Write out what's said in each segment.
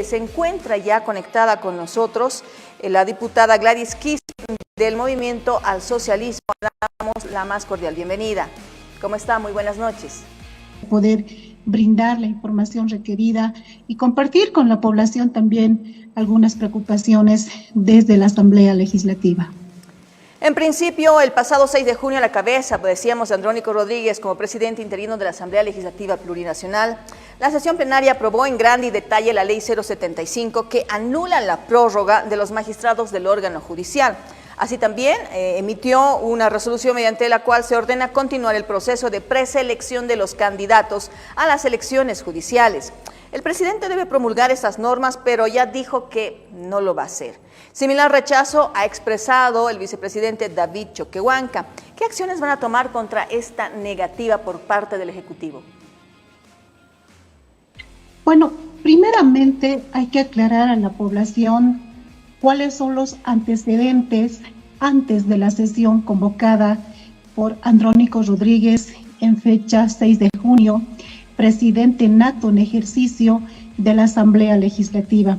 Se encuentra ya conectada con nosotros la diputada Gladys Kiss del Movimiento al Socialismo. Le damos la más cordial bienvenida. ¿Cómo está? Muy buenas noches. Poder brindar la información requerida y compartir con la población también algunas preocupaciones desde la Asamblea Legislativa. En principio, el pasado 6 de junio a la cabeza, decíamos, de Andrónico Rodríguez como presidente interino de la Asamblea Legislativa Plurinacional, la sesión plenaria aprobó en grande y detalle la Ley 075 que anula la prórroga de los magistrados del órgano judicial. Así también emitió una resolución mediante la cual se ordena continuar el proceso de preselección de los candidatos a las elecciones judiciales. El presidente debe promulgar estas normas, pero ya dijo que no lo va a hacer. Similar rechazo ha expresado el vicepresidente David Choquehuanca. ¿Qué acciones van a tomar contra esta negativa por parte del Ejecutivo? Bueno, primeramente hay que aclarar a la población cuáles son los antecedentes antes de la sesión convocada por Andrónico Rodríguez en fecha 6 de junio, presidente nato en ejercicio de la Asamblea Legislativa.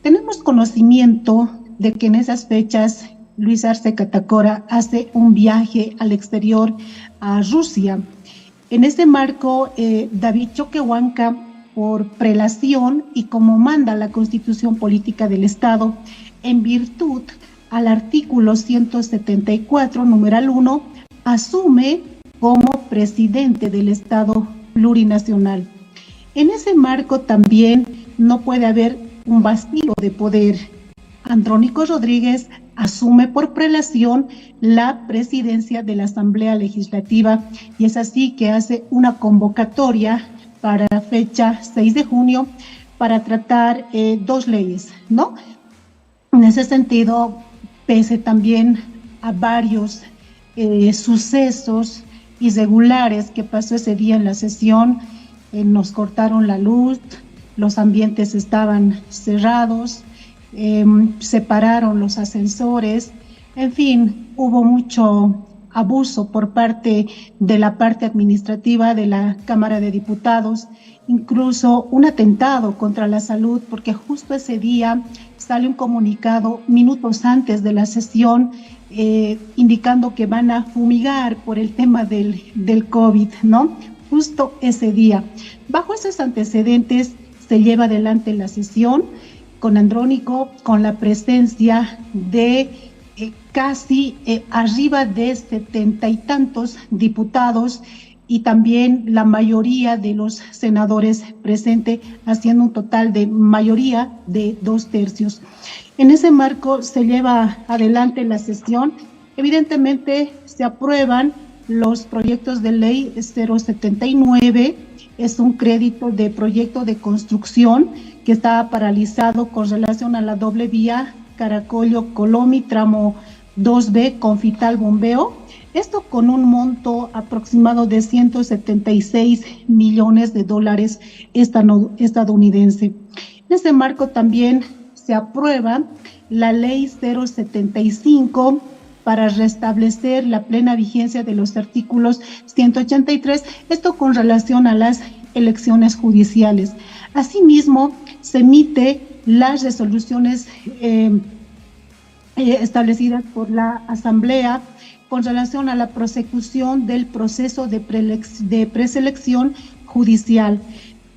Tenemos conocimiento de que en esas fechas Luis Arce Catacora hace un viaje al exterior a Rusia. En ese marco, David Choquehuanca, por prelación y como manda la Constitución Política del Estado, en virtud al artículo 174, numeral 1, asume como presidente del Estado plurinacional. En ese marco también no puede haber un vacío de poder. Andrónico Rodríguez asume por prelación la presidencia de la Asamblea Legislativa y es así que hace una convocatoria para la fecha 6 de junio para tratar dos leyes, ¿no? En ese sentido, pese también a varios sucesos irregulares que pasó ese día en la sesión, nos cortaron la luz, los ambientes estaban cerrados, se pararon los ascensores, en fin, hubo mucho abuso por parte de la parte administrativa de la Cámara de Diputados, incluso un atentado contra la salud, porque justo ese día sale un comunicado minutos antes de la sesión indicando que van a fumigar por el tema del COVID, ¿no? Justo ese día. Bajo esos antecedentes se lleva adelante la sesión con Andrónico, con la presencia de casi arriba de 70 y tantos diputados y también la mayoría de los senadores presentes, haciendo un total de mayoría de 2/3. En ese marco se lleva adelante la sesión. Evidentemente se aprueban los proyectos de ley 079, es un crédito de proyecto de construcción que estaba paralizado con relación a la doble vía Caracollo-Colomi, tramo 2B, Confital Bombeo. Esto con un monto aproximado de 176 millones de dólares estadounidense. En ese marco también se aprueba la ley 075 para restablecer la plena vigencia de los artículos 183, esto con relación a las elecciones judiciales. Asimismo, se emite las resoluciones establecidas por la Asamblea con relación a la prosecución del proceso de preselección judicial.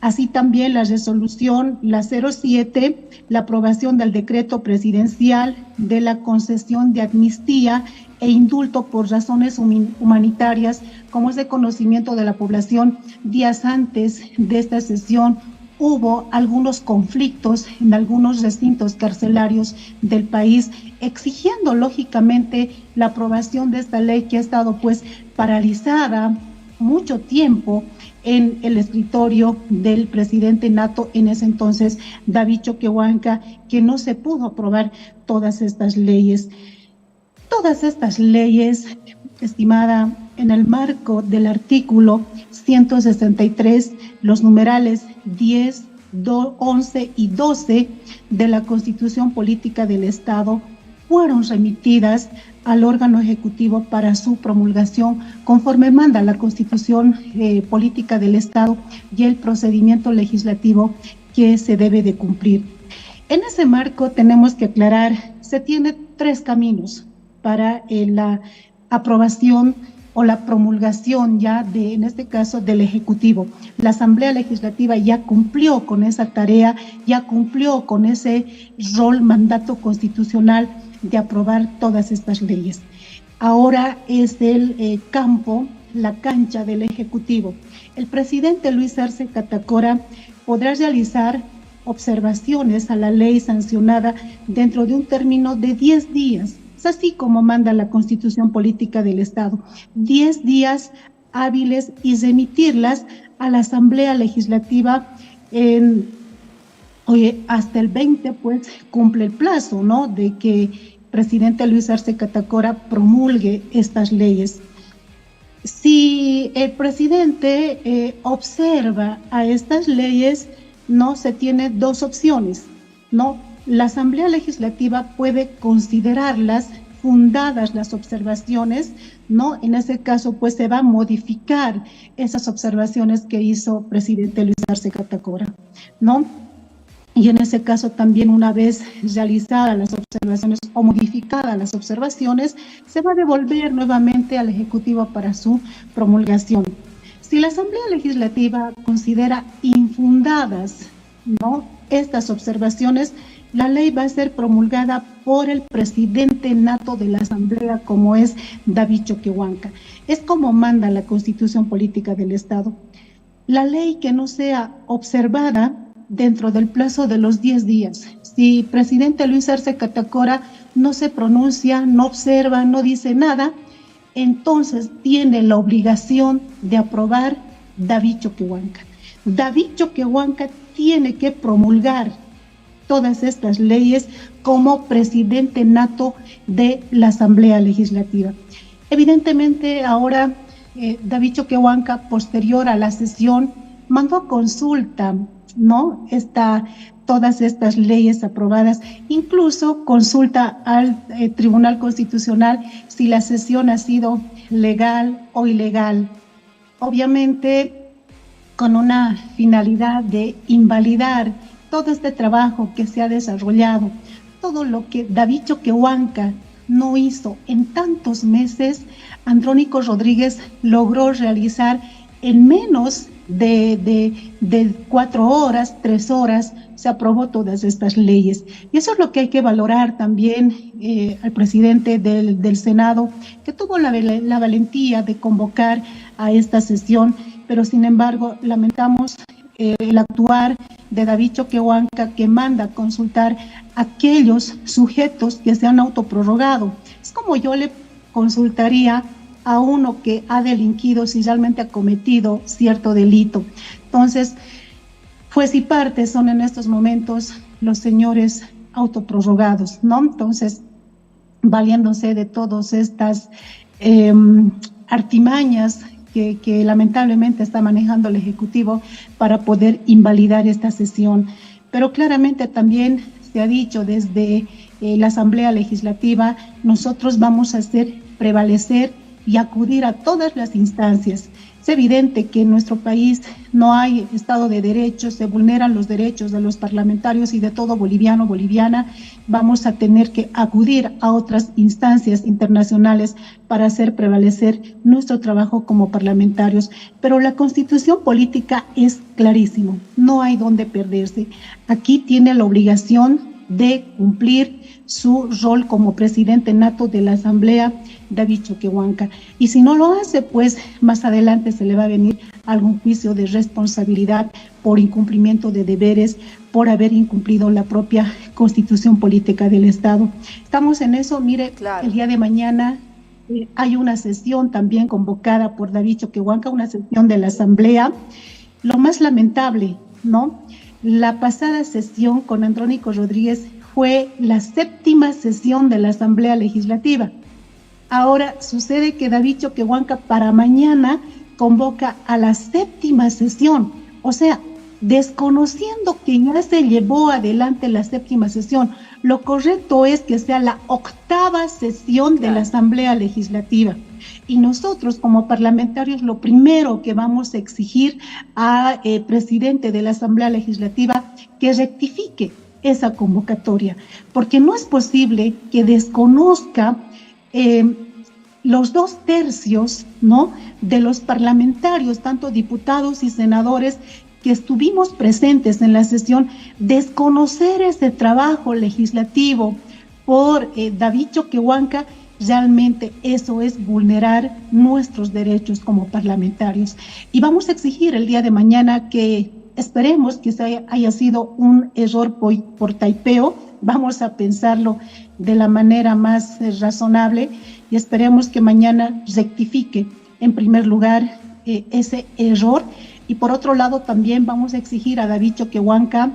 Así también la resolución, la 07, la aprobación del decreto presidencial de la concesión de amnistía e indulto por razones humanitarias, como es de conocimiento de la población. Días antes de esta sesión hubo algunos conflictos en algunos recintos carcelarios del país, exigiendo lógicamente la aprobación de esta ley que ha estado pues paralizada mucho tiempo en el escritorio del presidente nato en ese entonces, David Choquehuanca, que no se pudo aprobar todas estas leyes. Todas estas leyes, estimada, en el marco del artículo 163, los numerales 10, 11 y 12 de la Constitución Política del Estado, fueron remitidas al órgano ejecutivo para su promulgación conforme manda la Constitución Política del Estado y el procedimiento legislativo que se debe de cumplir. En ese marco tenemos que aclarar, se tiene 3 caminos para la aprobación o la promulgación ya de, en este caso, del Ejecutivo. La Asamblea Legislativa ya cumplió con esa tarea, ya cumplió con ese rol, mandato constitucional de aprobar todas estas leyes. Ahora es el campo, la cancha del Ejecutivo. El presidente Luis Arce Catacora podrá realizar observaciones a la ley sancionada dentro de un término de 10 días. Es así como manda la Constitución Política del Estado. 10 días hábiles y remitirlas a la Asamblea Legislativa hasta el 20, pues cumple el plazo, ¿no?, de que el presidente Luis Arce Catacora promulgue estas leyes. Si el presidente observa a estas leyes, no se tiene 2 opciones, ¿no? La Asamblea Legislativa puede considerarlas fundadas las observaciones, ¿no? En ese caso, pues se va a modificar esas observaciones que hizo el presidente Luis Arce Catacora, ¿no? Y en ese caso también, una vez realizadas las observaciones o modificadas las observaciones, se va a devolver nuevamente al Ejecutivo para su promulgación. Si la Asamblea Legislativa considera infundadas, ¿no?, estas observaciones, la ley va a ser promulgada por el presidente nato de la Asamblea, como es David Choquehuanca. Es como manda la Constitución Política del Estado. La ley que no sea observada dentro del plazo de los 10 días. Si el presidente Luis Arce Catacora no se pronuncia, no observa, no dice nada, entonces tiene la obligación de aprobar David Choquehuanca. David Choquehuanca tiene que promulgar todas estas leyes como presidente nato de la Asamblea Legislativa. Evidentemente, ahora David Choquehuanca, posterior a la sesión, mandó a consulta, ¿no?, todas estas leyes aprobadas, incluso consulta al Tribunal Constitucional si la sesión ha sido legal o ilegal. Obviamente, con una finalidad de invalidar todo este trabajo que se ha desarrollado, todo lo que David Choquehuanca no hizo en tantos meses, Andrónico Rodríguez logró realizar en menos de 4 horas, 3 horas, se aprobó todas estas leyes. Y eso es lo que hay que valorar también al presidente del Senado, que tuvo la valentía de convocar a esta sesión, pero sin embargo lamentamos el actuar de David Choquehuanca, que manda a consultar a aquellos sujetos que se han autoprorrogado. Es como yo le consultaría a uno que ha delinquido si realmente ha cometido cierto delito. Entonces, juez y parte son en estos momentos los señores autoprorrogados, ¿no? Entonces, valiéndose de todas estas artimañas que lamentablemente está manejando el Ejecutivo para poder invalidar esta sesión. Pero claramente también se ha dicho desde la Asamblea Legislativa, nosotros vamos a hacer prevalecer y acudir a todas las instancias. Es evidente que en nuestro país no hay Estado de Derecho, se vulneran los derechos de los parlamentarios y de todo boliviano, boliviana. Vamos a tener que acudir a otras instancias internacionales para hacer prevalecer nuestro trabajo como parlamentarios. Pero la Constitución Política es clarísimo, no hay dónde perderse. Aquí tiene la obligación de cumplir su rol como presidente nato de la Asamblea, David Choquehuanca. Y si no lo hace, pues más adelante se le va a venir algún juicio de responsabilidad por incumplimiento de deberes, por haber incumplido la propia Constitución Política del Estado. Estamos en eso. Mire, claro, el día de mañana hay una sesión también convocada por David Choquehuanca, una sesión de la Asamblea. Lo más lamentable, ¿no?, la pasada sesión con Andrónico Rodríguez fue la 7ª sesión de la Asamblea Legislativa. Ahora sucede que David Choquehuanca para mañana convoca a la 7ª sesión. O sea, desconociendo que ya se llevó adelante la 7ª sesión. Lo correcto es que sea la 8ª sesión de la Asamblea Legislativa. Y nosotros como parlamentarios lo primero que vamos a exigir al presidente de la Asamblea Legislativa que rectifique esa convocatoria, porque no es posible que desconozca los 2/3, ¿no?, de los parlamentarios, tanto diputados y senadores que estuvimos presentes en la sesión, desconocer ese trabajo legislativo por David Choquehuanca. Realmente eso es vulnerar nuestros derechos como parlamentarios. Y vamos a exigir el día de mañana que esperemos que haya sido un error por taipeo. Vamos a pensarlo de la manera más razonable y esperemos que mañana rectifique en primer lugar ese error. Y por otro lado también vamos a exigir a David Choquehuanca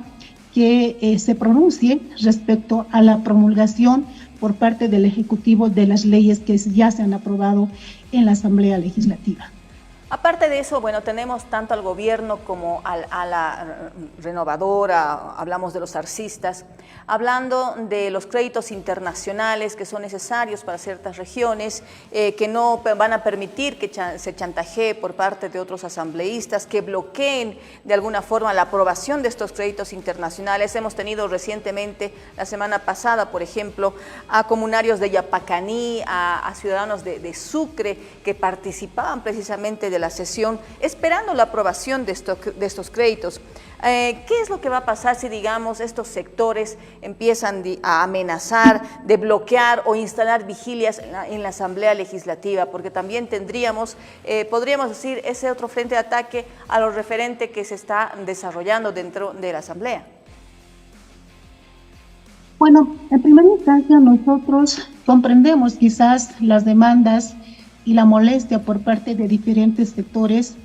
que se pronuncie respecto a la promulgación por parte del Ejecutivo de las leyes que ya se han aprobado en la Asamblea Legislativa. Aparte de eso, bueno, tenemos tanto al gobierno como a la renovadora, hablamos de los arcistas, hablando de los créditos internacionales que son necesarios para ciertas regiones, que no van a permitir que se chantajee por parte de otros asambleístas, que bloqueen de alguna forma la aprobación de estos créditos internacionales. Hemos tenido recientemente, la semana pasada, por ejemplo, a comunarios de Yapacaní, a ciudadanos de Sucre, que participaban precisamente de la sesión esperando la aprobación de estos créditos. ¿Qué es lo que va a pasar si, digamos, estos sectores empiezan a amenazar de bloquear o instalar vigilias en la Asamblea Legislativa? Porque también tendríamos, podríamos decir, ese otro frente de ataque a lo referente que se está desarrollando dentro de la Asamblea. Bueno, en primera instancia nosotros comprendemos quizás las demandas y la molestia por parte de diferentes sectores,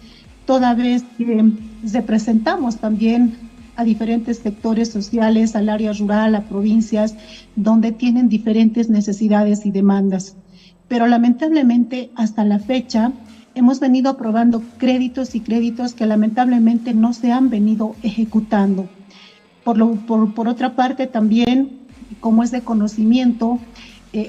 toda vez que representamos también a diferentes sectores sociales, al área rural, a provincias, donde tienen diferentes necesidades y demandas. Pero lamentablemente hasta la fecha hemos venido aprobando créditos y créditos que lamentablemente no se han venido ejecutando. Por otra parte también, como es de conocimiento,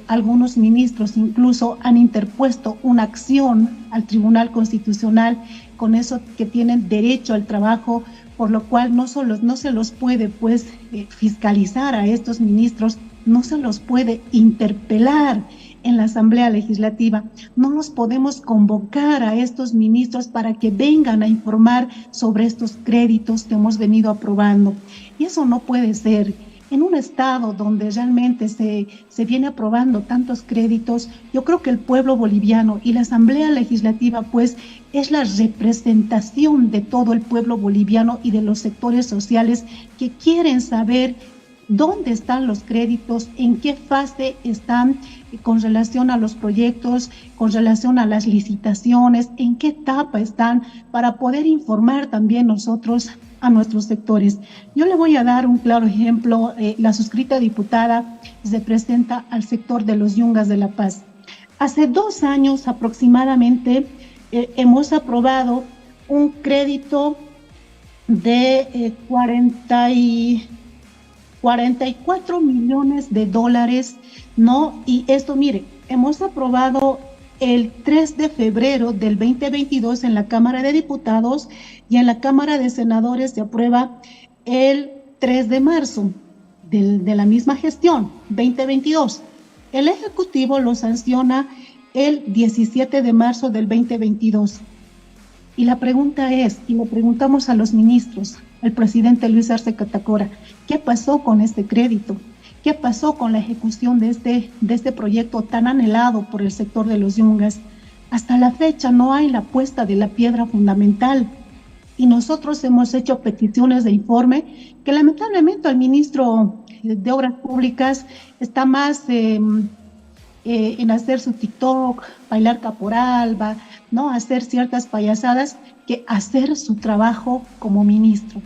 algunos ministros incluso han interpuesto una acción al Tribunal Constitucional con eso que tienen derecho al trabajo, por lo cual no se los puede pues fiscalizar a estos ministros, no se los puede interpelar en la Asamblea Legislativa, no los podemos convocar a estos ministros para que vengan a informar sobre estos créditos que hemos venido aprobando. Y eso no puede ser. En un estado donde realmente se viene aprobando tantos créditos, yo creo que el pueblo boliviano y la Asamblea Legislativa pues es la representación de todo el pueblo boliviano y de los sectores sociales que quieren saber dónde están los créditos, en qué fase están con relación a los proyectos, con relación a las licitaciones, en qué etapa están, para poder informar también nosotros a nuestros sectores. Yo le voy a dar un claro ejemplo. La suscrita diputada representa al sector de los Yungas de La Paz. Hace 2 años aproximadamente hemos aprobado un crédito de 44 millones de dólares, ¿no? Y esto, mire, hemos aprobado el 3 de febrero del 2022 en la Cámara de Diputados y en la Cámara de Senadores se aprueba el 3 de marzo de la misma gestión, 2022. El Ejecutivo lo sanciona el 17 de marzo del 2022. Y la pregunta es, y le preguntamos a los ministros, al presidente Luis Arce Catacora, ¿qué pasó con este crédito? ¿Qué pasó con la ejecución de este proyecto tan anhelado por el sector de los Yungas? Hasta la fecha no hay la puesta de la piedra fundamental. Y nosotros hemos hecho peticiones de informe que lamentablemente el ministro de Obras Públicas está más en hacer su TikTok, bailar caporal, ¿no? Hacer ciertas payasadas, que hacer su trabajo como ministro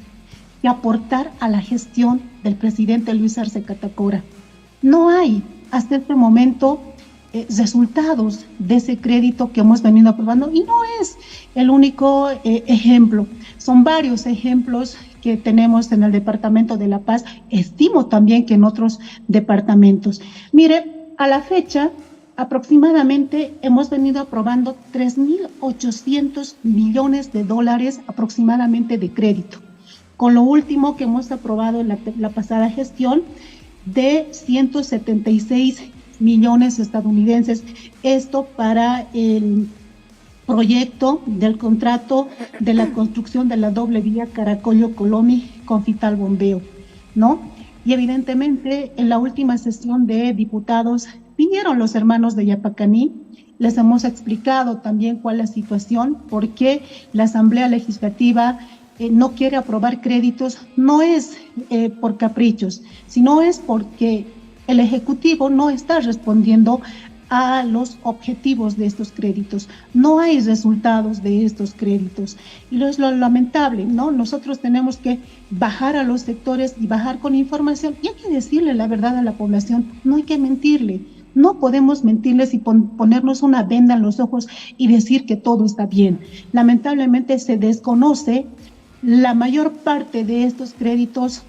y aportar a la gestión del presidente Luis Arce Catacora. No hay hasta este momento resultados de ese crédito que hemos venido aprobando, y no es el único ejemplo. Son varios ejemplos que tenemos en el departamento de La Paz, estimo también que en otros departamentos. Mire, a la fecha, aproximadamente hemos venido aprobando 3.800 millones de dólares aproximadamente de crédito, con lo último que hemos aprobado en la pasada gestión de 176 millones estadounidenses, esto para el proyecto del contrato de la construcción de la doble vía Caracollo-Colomi con Vital Bombeo, ¿no? Y evidentemente en la última sesión de diputados vinieron los hermanos de Yapacaní, les hemos explicado también cuál es la situación, por qué la Asamblea Legislativa no quiere aprobar créditos, no es por caprichos, sino es porque el Ejecutivo no está respondiendo a los objetivos de estos créditos. No hay resultados de estos créditos. Y es lo lamentable, ¿no? Nosotros tenemos que bajar a los sectores y bajar con información. Y hay que decirle la verdad a la población, no hay que mentirle. No podemos mentirles y ponernos una venda en los ojos y decir que todo está bien. Lamentablemente se desconoce la mayor parte de estos créditos,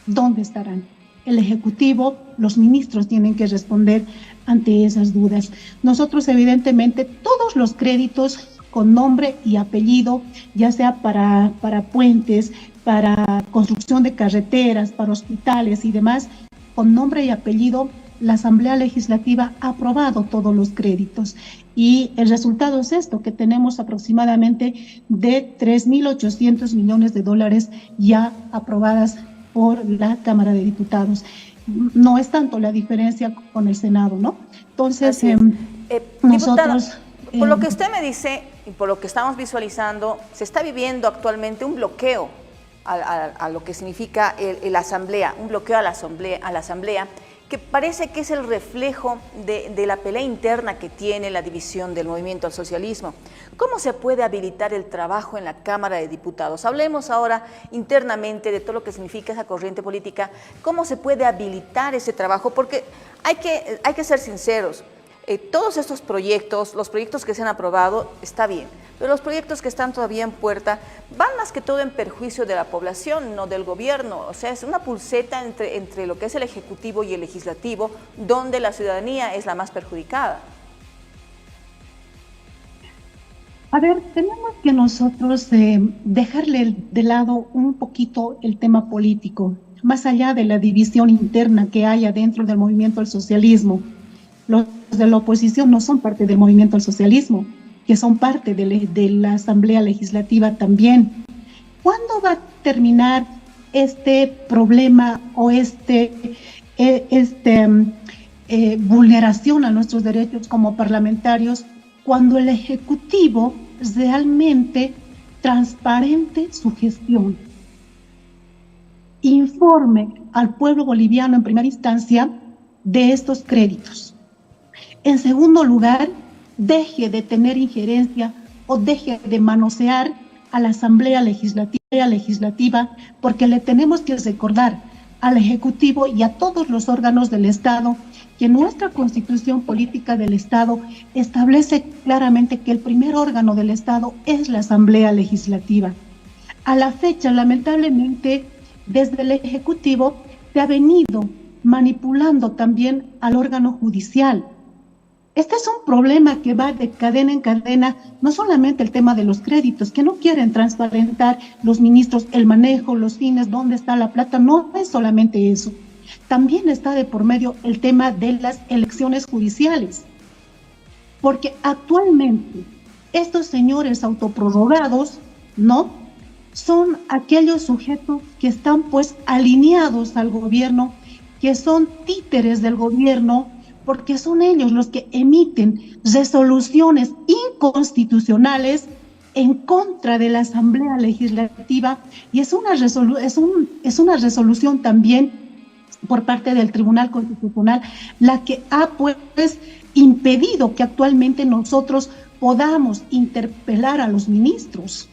¿dónde estarán? El Ejecutivo, los ministros tienen que responder ante esas dudas. Nosotros, evidentemente, todos los créditos con nombre y apellido, ya sea para puentes, para construcción de carreteras, para hospitales y demás, con nombre y apellido, la Asamblea Legislativa ha aprobado todos los créditos. Y el resultado es esto, que tenemos aproximadamente de 3.800 millones de dólares ya aprobadas por la Cámara de Diputados. No es tanto la diferencia con el Senado, ¿no? Entonces, nosotros... Diputada, por lo que usted me dice y por lo que estamos visualizando, se está viviendo actualmente un bloqueo a lo que significa la Asamblea, un bloqueo a la Asamblea, que parece que es el reflejo de la pelea interna que tiene la división del movimiento al socialismo. ¿Cómo se puede habilitar el trabajo en la Cámara de Diputados? Hablemos ahora internamente de todo lo que significa esa corriente política. ¿Cómo se puede habilitar ese trabajo? Porque hay que ser sinceros. Todos estos proyectos, los proyectos que se han aprobado, está bien, pero los proyectos que están todavía en puerta van más que todo en perjuicio de la población, no del gobierno. O sea, es una pulseta entre lo que es el Ejecutivo y el Legislativo, donde la ciudadanía es la más perjudicada. A ver, tenemos que nosotros dejarle de lado un poquito el tema político, más allá de la división interna que haya dentro del movimiento al socialismo. Los de la oposición no son parte del movimiento al socialismo, que son parte de la Asamblea Legislativa también. ¿Cuándo va a terminar este problema o vulneración a nuestros derechos como parlamentarios? Cuando el Ejecutivo realmente transparente su gestión, informe al pueblo boliviano en primera instancia de estos créditos. En segundo lugar, deje de tener injerencia o deje de manosear a la Asamblea Legislativa, porque le tenemos que recordar al Ejecutivo y a todos los órganos del Estado que nuestra Constitución Política del Estado establece claramente que el primer órgano del Estado es la Asamblea Legislativa. A la fecha, lamentablemente, desde el Ejecutivo se ha venido manipulando también al órgano judicial. Este es un problema que va de cadena en cadena, no solamente el tema de los créditos, que no quieren transparentar los ministros el manejo, los fines, dónde está la plata, no es solamente eso. También está de por medio el tema de las elecciones judiciales, porque actualmente estos señores autoprorrogados, ¿no?, son aquellos sujetos que están pues alineados al gobierno, que son títeres del gobierno, porque son ellos los que emiten resoluciones inconstitucionales en contra de la Asamblea Legislativa, y es una resolución también por parte del Tribunal Constitucional la que ha pues impedido que actualmente nosotros podamos interpelar a los ministros.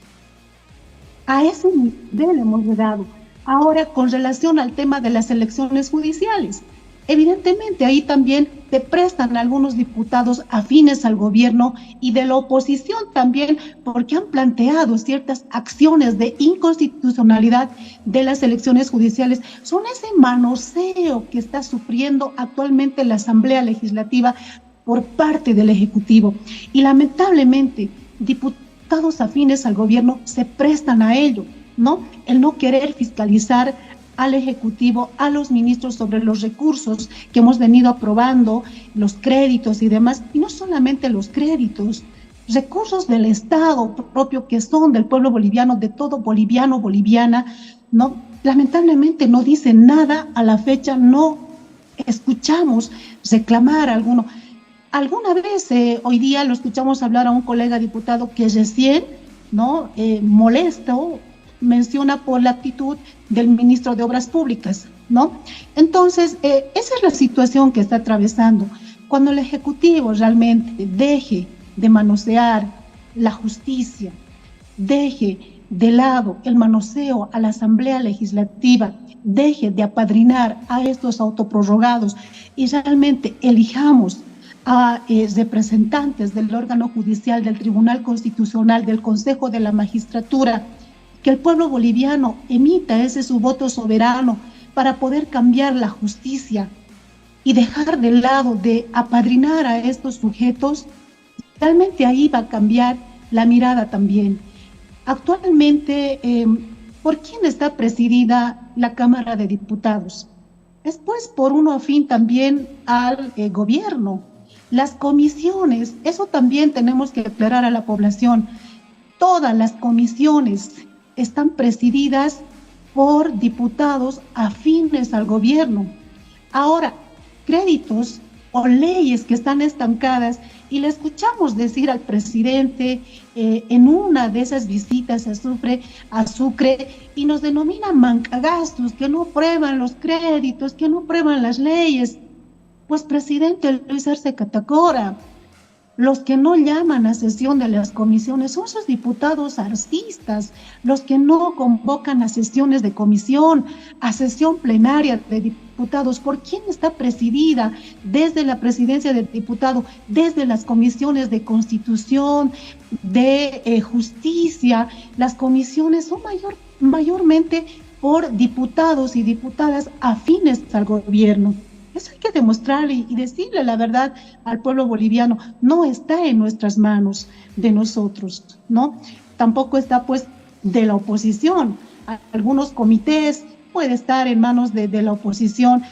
A ese nivel hemos llegado. Ahora, con relación al tema de las elecciones judiciales, evidentemente ahí también te prestan algunos diputados afines al gobierno y de la oposición también, porque han planteado ciertas acciones de inconstitucionalidad de las elecciones judiciales. Son ese manoseo que está sufriendo actualmente la Asamblea Legislativa por parte del Ejecutivo. Y lamentablemente, diputados afines al gobierno se prestan a ello, ¿no? El no querer fiscalizar al Ejecutivo, a los ministros sobre los recursos que hemos venido aprobando, los créditos y demás, y no solamente los créditos, recursos del Estado propio que son del pueblo boliviano, de todo boliviano, boliviana, ¿no? Lamentablemente no dicen nada a la fecha, no escuchamos reclamar a alguno. Alguna vez hoy día lo escuchamos hablar a un colega diputado que recién, ¿no? Molesto, menciona por la actitud del ministro de Obras Públicas, ¿no? Entonces, esa es la situación que está atravesando. Cuando el Ejecutivo realmente deje de manosear la justicia, deje de lado el manoseo a la Asamblea Legislativa, deje de apadrinar a estos autoprorrogados y realmente elijamos a representantes del órgano judicial, del Tribunal Constitucional, del Consejo de la Magistratura, que el pueblo boliviano emita ese su voto soberano para poder cambiar la justicia y dejar de lado de apadrinar a estos sujetos, realmente ahí va a cambiar la mirada también. Actualmente, ¿por quién está presidida la Cámara de Diputados? Es pues por uno afín también al gobierno. Las comisiones, eso también tenemos que aclarar a la población. Todas las comisiones están presididas por diputados afines al gobierno. Ahora, créditos o leyes que están estancadas, y le escuchamos decir al presidente en una de esas visitas a Sucre, y nos denominan mancagastos, que no aprueban los créditos, que no aprueban las leyes. Pues presidente Luis Arce Catacora, los que no llaman a sesión de las comisiones son sus diputados arcistas, los que no convocan a sesiones de comisión, a sesión plenaria de diputados. ¿Por quién está presidida desde la presidencia del diputado, desde las comisiones de Constitución, de Justicia? Las comisiones son mayormente por diputados y diputadas afines al gobierno. Eso hay que demostrar y decirle la verdad al pueblo boliviano. No está en nuestras manos de nosotros, ¿no? Tampoco está, pues, de la oposición. Algunos comités puede estar en manos de la oposición,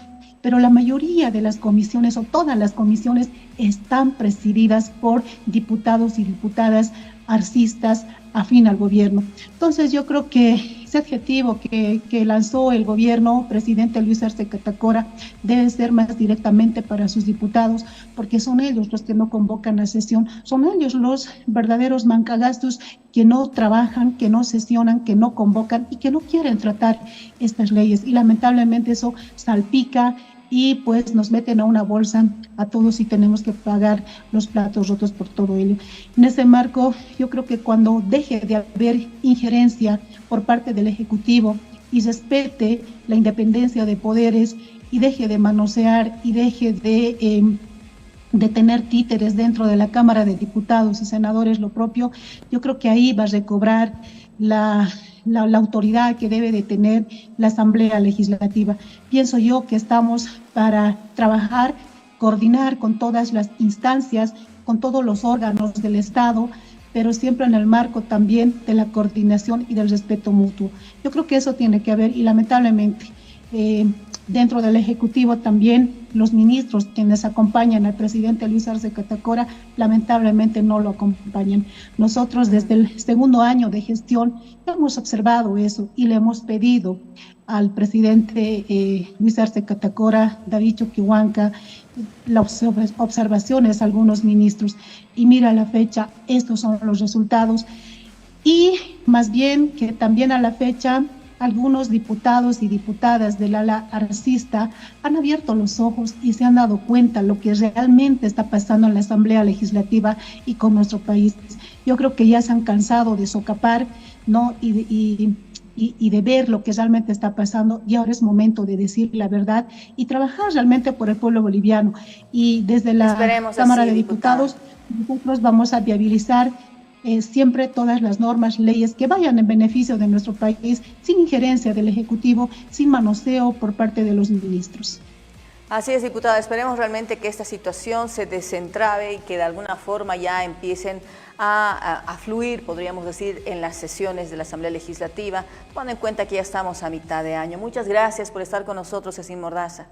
pero la mayoría de las comisiones o todas las comisiones están presididas por diputados y diputadas arcistas afín al gobierno. Entonces yo creo que ese adjetivo que lanzó el gobierno, presidente Luis Arce Catacora, debe ser más directamente para sus diputados, porque son ellos los que no convocan a sesión, son ellos los verdaderos mancagastos que no trabajan, que no sesionan, que no convocan y que no quieren tratar estas leyes. Y lamentablemente eso salpica y pues nos meten a una bolsa a todos y tenemos que pagar los platos rotos por todo ello. En ese marco, yo creo que cuando deje de haber injerencia por parte del Ejecutivo y respete la independencia de poderes y deje de manosear y deje de tener títeres dentro de la Cámara de Diputados y Senadores lo propio, yo creo que ahí va a recobrar la autoridad que debe de tener la Asamblea Legislativa. Pienso yo que estamos para trabajar, coordinar con todas las instancias, con todos los órganos del Estado, pero siempre en el marco también de la coordinación y del respeto mutuo. Yo creo que eso tiene que haber y lamentablemente dentro del Ejecutivo también los ministros quienes acompañan al presidente Luis Arce Catacora lamentablemente no lo acompañan. Nosotros desde el segundo año de gestión hemos observado eso y le hemos pedido al presidente Luis Arce Catacora, David Choquehuanca, las observaciones a algunos ministros y mira la fecha, estos son los resultados y más bien que también a la fecha algunos diputados y diputadas del ala arcista han abierto los ojos y se han dado cuenta lo que realmente está pasando en la Asamblea Legislativa y con nuestro país. Yo creo que ya se han cansado de socapar, ¿no? Y y de ver lo que realmente está pasando, y ahora es momento de decir la verdad y trabajar realmente por el pueblo boliviano. Y desde la Cámara de Diputados, nosotros vamos a viabilizar siempre todas las normas, leyes que vayan en beneficio de nuestro país, sin injerencia del Ejecutivo, sin manoseo por parte de los ministros. Así es, diputada. Esperemos realmente que esta situación se desentrabe y que de alguna forma ya empiecen a fluir, podríamos decir, en las sesiones de la Asamblea Legislativa, tomando en cuenta que ya estamos a mitad de año. Muchas gracias por estar con nosotros, Yasmín Mordaza.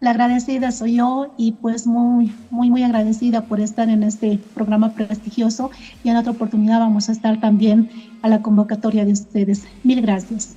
La agradecida soy yo y pues muy agradecida por estar en este programa prestigioso, y en otra oportunidad vamos a estar también a la convocatoria de ustedes. Mil gracias.